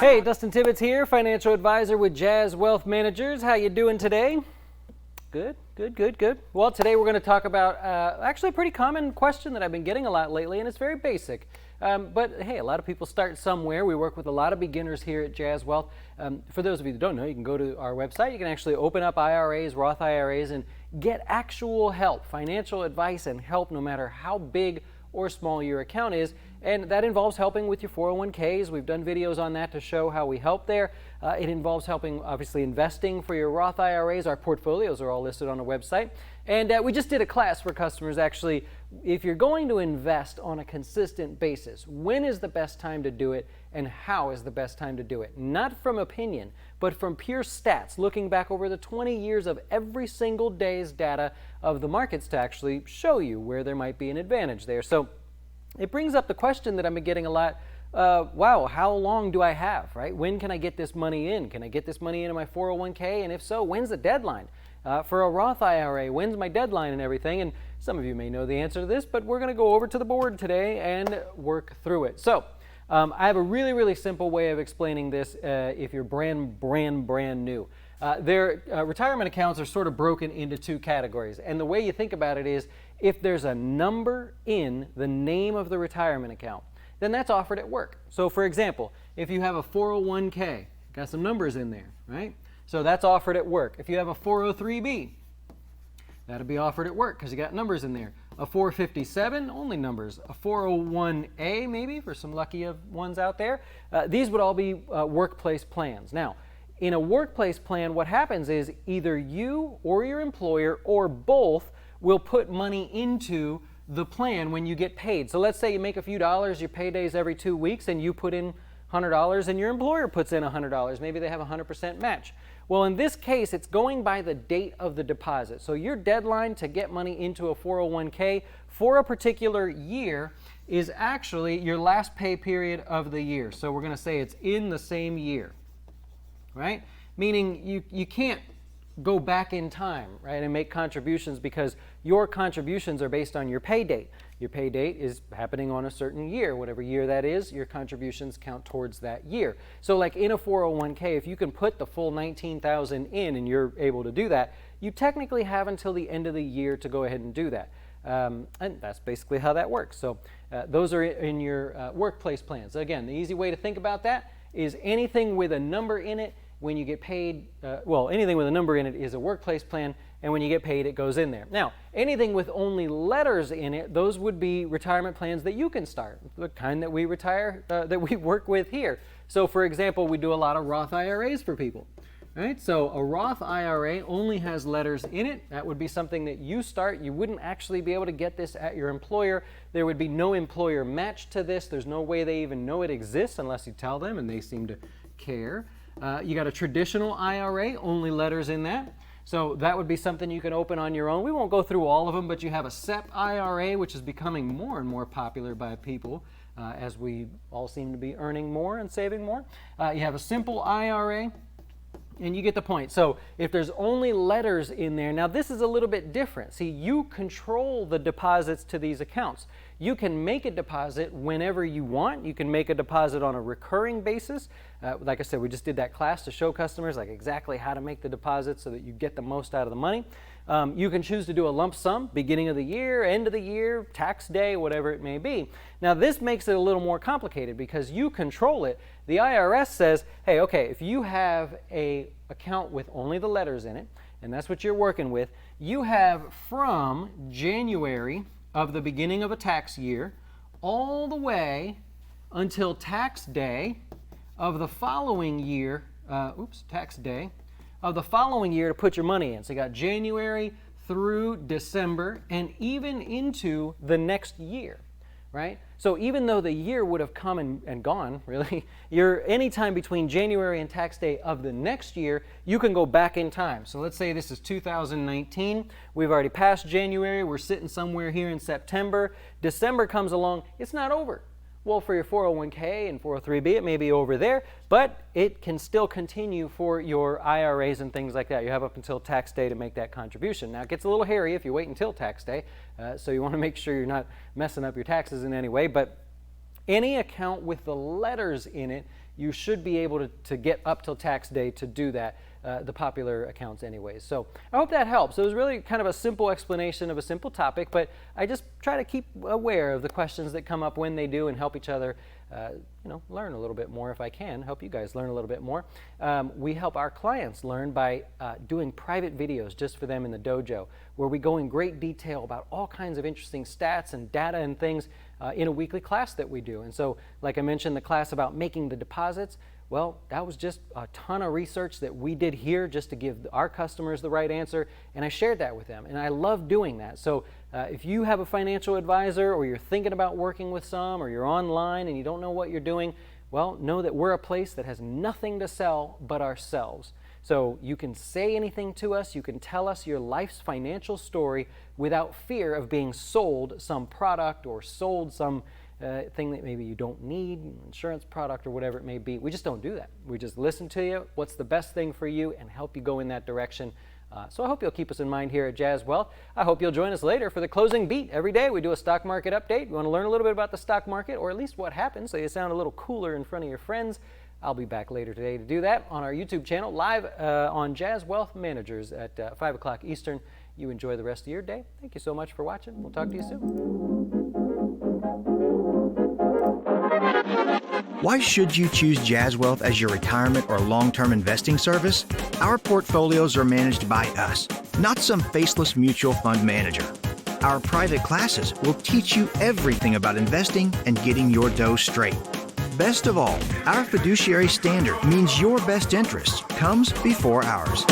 Hey, Dustin Tibbetts here, financial advisor with Jazz Wealth Managers. How you doing today? Good. Well, today we're going to talk about actually a pretty common question that I've been getting a lot lately, and it's very basic. But hey, a lot of people start somewhere. We work with a lot of beginners here at Jazz Wealth. For those of you that don't know, you can go to our website. You can actually open up IRAs, Roth IRAs, and get actual help, financial advice and help no matter how big or small your account is, and that involves helping with your 401ks. We've done videos on that to show how we help there. It involves helping, obviously, investing for your Roth IRAs. Our portfolios are all listed on the website. And we just did a class for customers, actually, if you're going to invest on a consistent basis, when is the best time to do it and how is the best time to do it? Not from opinion, but from pure stats, looking back over the 20 years of every single day's data of the markets to actually show you where there might be an advantage there. So it brings up the question that I've been getting a lot, wow, how long do I have, right? When can I get this money in? Can I get this money into my 401k? And if so, when's the deadline? For a Roth IRA, when's my deadline and everything? And some of you may know the answer to this, but we're going to go over to the board today and work through it. So I have a really simple way of explaining this if you're brand new. Their retirement accounts are sort of broken into two categories. And the way you think about it is if there's a number in the name of the retirement account, then that's offered at work. So for example, if you have a 401k, got some numbers in there, right? So that's offered at work. If you have a 403b, that'll be offered at work because you got numbers in there. A 457, only numbers. A 401a, maybe, for some lucky ones out there. These would all be workplace plans. Now, in a workplace plan, what happens is either you or your employer or both will put money into the plan when you get paid. So let's say you make a few dollars, your payday's every 2 weeks, and you put in $100 and your employer puts in $100. Maybe they have a 100% match. Well, in this case, it's going by the date of the deposit. So your deadline to get money into a 401k for a particular year is actually your last pay period of the year. So we're going to say it's in the same year, right? Meaning you can't go back in time, right, and make contributions because your contributions are based on your pay date. Your pay date is happening on a certain year. Whatever year that is, your contributions count towards that year. So like in a 401k, if you can put the full $19,000 in and you're able to do that, you technically have until the end of the year to go ahead and do that. And that's basically how that works. So those are in your workplace plans. Again, the easy way to think about that is anything with a number in it, when you get paid, anything with a number in it is a workplace plan, and when you get paid, it goes in there. Now, anything with only letters in it, those would be retirement plans that you can start, the kind that we work with here. So, for example, we do a lot of Roth IRAs for people, right? So, a Roth IRA only has letters in it. That would be something that you start. You wouldn't actually be able to get this at your employer. There would be no employer match to this. There's no way they even know it exists unless you tell them, and they seem to care. You got a traditional IRA, only letters in that. So that would be something you can open on your own. We won't go through all of them, but you have a SEP IRA, which is becoming more and more popular by people as we all seem to be earning more and saving more. You have a simple IRA, and you get the point. So if there's only letters in there, now this is a little bit different. See, you control the deposits to these accounts. You can make a deposit whenever you want. You can make a deposit on a recurring basis. Like I said, we just did that class to show customers like exactly how to make the deposit so that you get the most out of the money. You can choose to do a lump sum, beginning of the year, end of the year, tax day, whatever it may be. Now this makes it a little more complicated because you control it. The IRS says, hey, okay, if you have an account with only the letters in it, and that's what you're working with, you have from January of the beginning of a tax year all the way until tax day of the following year, tax day of the following year to put your money in. So you got January through December and even into the next year, right? So even though the year would have come and gone, really, you're anytime between January and tax day of the next year, you can go back in time. So let's say this is 2019. We've already passed January. We're sitting somewhere here in September. December comes along. It's not over. Well, for your 401k and 403b, it may be over there, but it can still continue for your IRAs and things like that. You have up until tax day to make that contribution. Now, it gets a little hairy if you wait until tax day, so you want to make sure you're not messing up your taxes in any way, but any account with the letters in it you should be able to get up till tax day to do that, the popular accounts anyways. So I hope that helps. It was really kind of a simple explanation of a simple topic, but I just try to keep aware of the questions that come up when they do and help each other learn a little bit more if I can, help you guys learn a little bit more. We help our clients learn by doing private videos just for them in the dojo, where we go in great detail about all kinds of interesting stats and data and things in a weekly class that we do. And so, like I mentioned, the class about making the deposits, well, that was just a ton of research that we did here just to give our customers the right answer, and I shared that with them, and I love doing that. So if you have a financial advisor, or you're thinking about working with some, or you're online and you don't know what you're doing, well, know that we're a place that has nothing to sell but ourselves. So you can say anything to us, you can tell us your life's financial story without fear of being sold some product or sold some thing that maybe you don't need, insurance product or whatever it may be. We just don't do that. We just listen to you, what's the best thing for you, and help you go in that direction. So I hope you'll keep us in mind here at Jazz Wealth. I hope you'll join us later for the closing beat. Every day we do a stock market update. You want to learn a little bit about the stock market, or at least what happens, so you sound a little cooler in front of your friends. I'll be back later today to do that on our YouTube channel, live on Jazz Wealth Managers at 5 o'clock Eastern. You enjoy the rest of your day. Thank you so much for watching. We'll talk to you soon. Why should you choose Jazz Wealth as your retirement or long-term investing service? Our portfolios are managed by us, not some faceless mutual fund manager. Our private classes will teach you everything about investing and getting your dough straight. Best of all, our fiduciary standard means your best interest comes before ours.